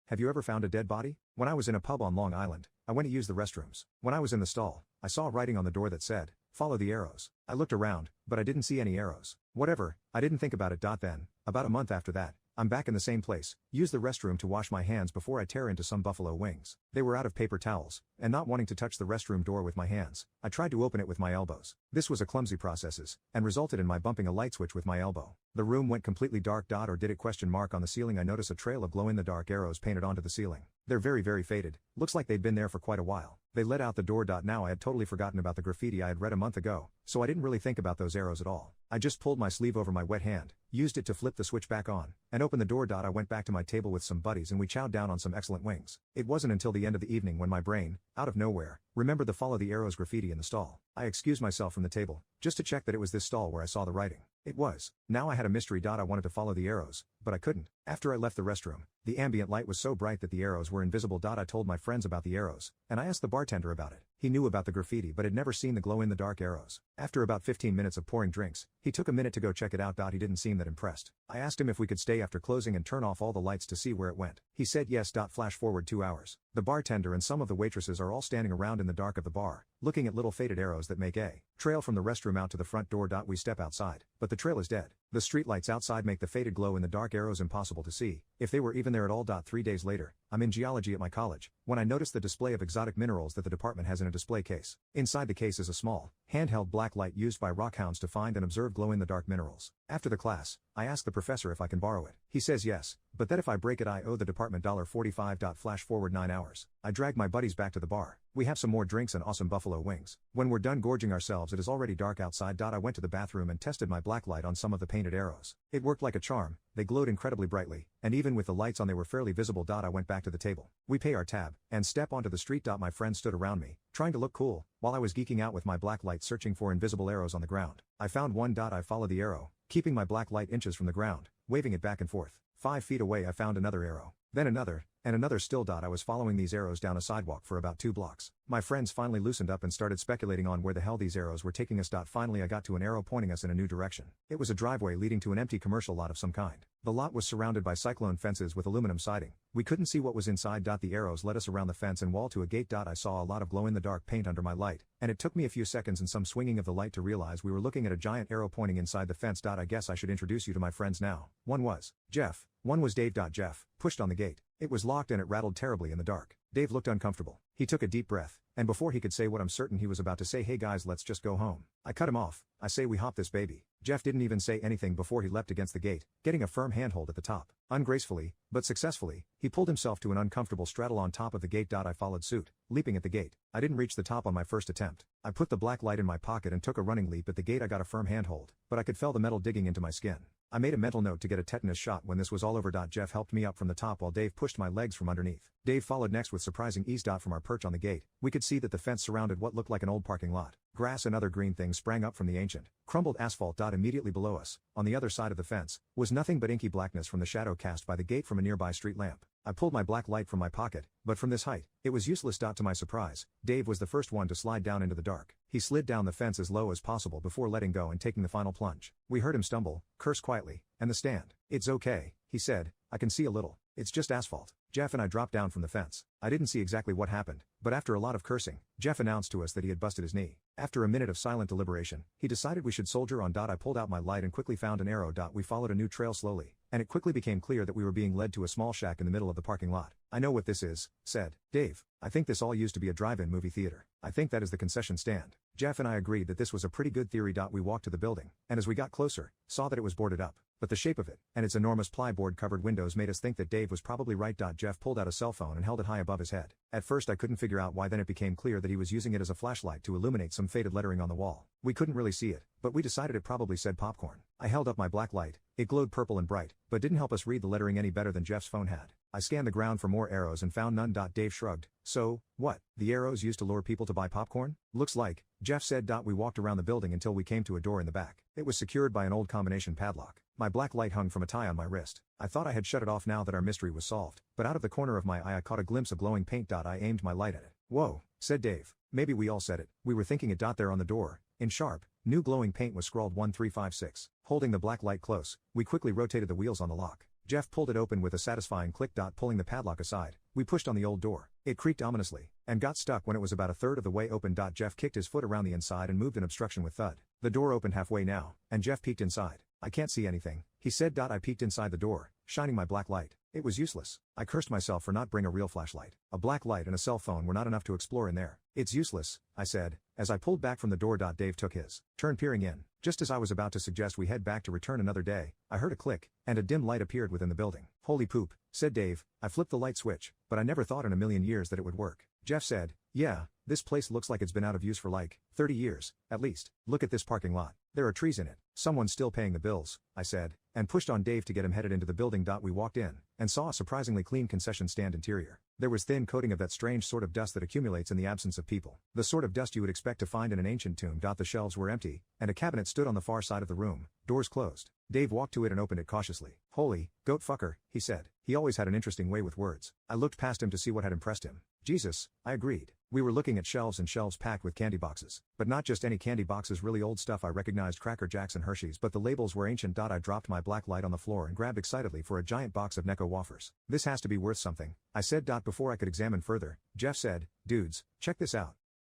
Have you ever found a dead body? When I was in a pub on Long Island, I went to use the restrooms. When I was in the stall, I saw writing on the door that said, "Follow the arrows." I looked around, but I didn't see any arrows. Whatever, I didn't think about it. Then, about a month after that, I'm back in the same place, use the restroom to wash my hands before I tear into some buffalo wings. They were out of paper towels, and not wanting to touch the restroom door with my hands, I tried to open it with my elbows. This was a clumsy process, and resulted in my bumping a light switch with my elbow. The room went completely dark. Or did it? On the ceiling I notice a trail of glow-in-the-dark arrows painted onto the ceiling. They're very faded, looks like they'd been there for quite a while. They led out the door. Now I had totally forgotten about the graffiti I had read a month ago, so I didn't really think about those arrows at all. I just pulled my sleeve over my wet hand, used it to flip the switch back on, and opened the door. I went back to my table with some buddies and we chowed down on some excellent wings. It wasn't until the end of the evening when my brain, out of nowhere, remembered the "Follow the Arrows" graffiti in the stall. I excused myself from the table, just to check that it was this stall where I saw the writing. It was. Now I had a mystery. I wanted to follow the arrows, but I couldn't. After I left the restroom, the ambient light was so bright that the arrows were invisible. I told my friends about the arrows, and I asked the bartender about it. He knew about the graffiti but had never seen the glow-in-the-dark arrows. After about 15 minutes of pouring drinks, he took a minute to go check it out. He didn't seem that impressed. I asked him if we could stay after closing and turn off all the lights to see where it went. He said yes. Flash forward 2 hours. The bartender and some of the waitresses are all standing around in the dark of the bar, looking at little faded arrows that make a trail from the restroom out to the front door. We step outside, but the trail is dead. The streetlights outside make the faded glow-in-the-dark arrows impossible to see, if they were even there at all. 3 days later, I'm in geology at my college, when I noticed the display of exotic minerals that the department has in a display case. Inside the case is a small, handheld black light used by rockhounds to find and observe glow-in-the-dark minerals. After the class, I ask the professor if I can borrow it. He says yes, but that if I break it I owe the department $45. Flash forward 9 hours. I drag my buddies back to the bar. We have some more drinks and awesome buffalo wings. When we're done gorging ourselves it is already dark outside. I went to the bathroom and tested my black light on some of the painted arrows. It worked like a charm, they glowed incredibly brightly, and even with the lights on they were fairly visible. I went back to the table. We pay our tab, and step onto the street. My friends stood around me, trying to look cool, while I was geeking out with my black light searching for invisible arrows on the ground. I found one. I followed the arrow, keeping my black light inches from the ground, waving it back and forth. 5 feet away I found another arrow, then another, and another still. I was following these arrows down a sidewalk for about 2 blocks. My friends finally loosened up and started speculating on where the hell these arrows were taking us. Finally I got to an arrow pointing us in a new direction. It was a driveway leading to an empty commercial lot of some kind. The lot was surrounded by cyclone fences with aluminum siding. We couldn't see what was inside. The arrows led us around the fence and wall to a gate. I saw a lot of glow-in-the-dark paint under my light, and it took me a few seconds and some swinging of the light to realize we were looking at a giant arrow pointing inside the fence. I guess I should introduce you to my friends now. One was Jeff. One was Dave. Jeff pushed on the gate. It was locked and it rattled terribly in the dark. Dave looked uncomfortable. He took a deep breath, and before he could say what I'm certain he was about to say, "Hey guys, let's just go home." I cut him off. I say, "We hop this baby." Jeff didn't even say anything before he leapt against the gate, getting a firm handhold at the top. Ungracefully, but successfully, he pulled himself to an uncomfortable straddle on top of the gate. I followed suit, leaping at the gate. I didn't reach the top on my first attempt. I put the black light in my pocket and took a running leap at the gate. I got a firm handhold, but I could feel the metal digging into my skin. I made a mental note to get a tetanus shot when this was all over. Jeff helped me up from the top while Dave pushed my legs from underneath. Dave followed next with surprising ease. From our perch on the gate, we could see that the fence surrounded what looked like an old parking lot. Grass and other green things sprang up from the ancient, crumbled asphalt. Immediately below us, on the other side of the fence, was nothing but inky blackness from the shadow cast by the gate from a nearby street lamp. I pulled my black light from my pocket, but from this height, it was useless. To my surprise, Dave was the first one to slide down into the dark. He slid down the fence as low as possible before letting go and taking the final plunge. We heard him stumble, curse quietly, and the stand. "It's okay," he said, "I can see a little. It's just asphalt." Jeff and I dropped down from the fence. I didn't see exactly what happened, but after a lot of cursing, Jeff announced to us that he had busted his knee. After a minute of silent deliberation, he decided we should soldier on. I pulled out my light and quickly found an arrow. We followed a new trail slowly, and it quickly became clear that we were being led to a small shack in the middle of the parking lot. "I know what this is," said Dave. "I think this all used to be a drive-in movie theater. I think that is the concession stand." Jeff and I agreed that this was a pretty good theory. We walked to the building, and as we got closer, saw that it was boarded up. But the shape of it, and its enormous plyboard-covered windows made us think that Dave was probably right. Jeff pulled out a cell phone and held it high above his head. At first I couldn't figure out why, then it became clear that he was using it as a flashlight to illuminate some faded lettering on the wall. We couldn't really see it, but we decided it probably said popcorn. I held up my black light. It glowed purple and bright, but didn't help us read the lettering any better than Jeff's phone had. I scanned the ground for more arrows and found none. Dave shrugged. "So, what? The arrows used to lure people to buy popcorn?" "Looks like," Jeff said. We walked around the building until we came to a door in the back. It was secured by an old combination padlock. My black light hung from a tie on my wrist. I thought I had shut it off now that our mystery was solved, but out of the corner of my eye I caught a glimpse of glowing paint. I aimed my light at it. "Whoa," said Dave. Maybe we all said it. We were thinking it. There on the door, in sharp, new glowing paint was scrawled 1356. Holding the black light close, we quickly rotated the wheels on the lock. Jeff pulled it open with a satisfying click. Pulling the padlock aside, we pushed on the old door. It creaked ominously, and got stuck when it was about a third of the way open. Jeff kicked his foot around the inside and moved an obstruction with thud. The door opened halfway now, and Jeff peeked inside. I can't see anything, he said. I peeked inside the door, shining my black light. It was useless. I cursed myself for not bringing a real flashlight. A black light and a cell phone were not enough to explore in there. It's useless, I said, as I pulled back from the door. Dave took his turn peering in. Just as I was about to suggest we head back to return another day, I heard a click, and a dim light appeared within the building. Holy poop, said Dave. I flipped the light switch, but I never thought in a million years that it would work. Jeff said, yeah, this place looks like it's been out of use for like 30 years, at least. Look at this parking lot. There are trees in it. Someone's still paying the bills, I said, and pushed on Dave to get him headed into the building. We walked in, and saw a surprisingly clean concession stand interior. There was thin coating of that strange sort of dust that accumulates in the absence of people. The sort of dust you would expect to find in an ancient tomb. The shelves were empty, and a cabinet stood on the far side of the room, doors closed. Dave walked to it and opened it cautiously. Holy, goat fucker, he said. He always had an interesting way with words. I looked past him to see what had impressed him. Jesus, I agreed. We were looking at shelves and shelves packed with candy boxes. But not just any candy boxes, really old stuff. I recognized Cracker Jacks and Hershey's, but the labels were ancient. I dropped my black light on the floor and grabbed excitedly for a giant box of Necco wafers. This has to be worth something, I said. Before I could examine further, Jeff said, dudes, check this out.